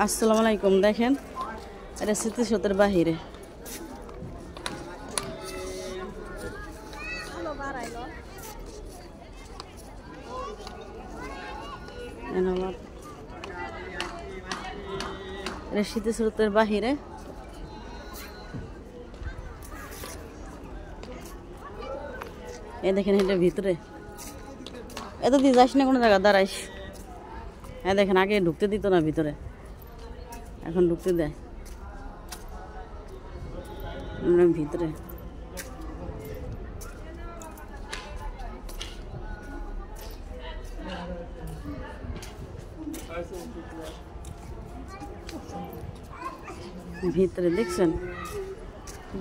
আসসালামু আলাইকুম। দেখেন এটা স্মৃতিসৌধের বাহিরে। এটা স্মৃতিসৌধের বাহিরে। এ দেখেন এটা ভিতরে। এত দিয়ে যাস না কোনো জায়গা, দাঁড়াইস। হ্যাঁ দেখেন আগে ঢুকতে দিত না ভিতরে, এখন ঢুকতে দেয় ভিতরে। ভিতরে দেখছেন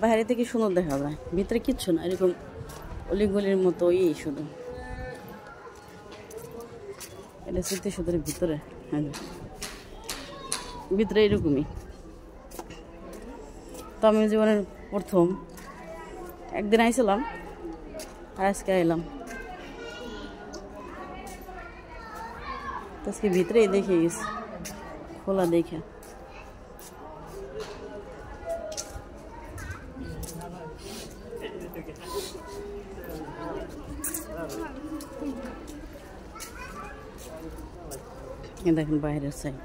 বাইরে থেকে সুন্দর দেখা যায়, ভিতরে কিচ্ছু না, এরকম অলিগলির মতো শুধু। এটা স্মৃতিসৌধের ভিতরে, ভিতরে এরকমই। তো আমি জীবনের প্রথম একদিন আইছিলাম আর আজকে এলাম, আজকে ভিতরেই দেখে গেছি, খোলা দেখে। দেখেন বাইরের সাইড।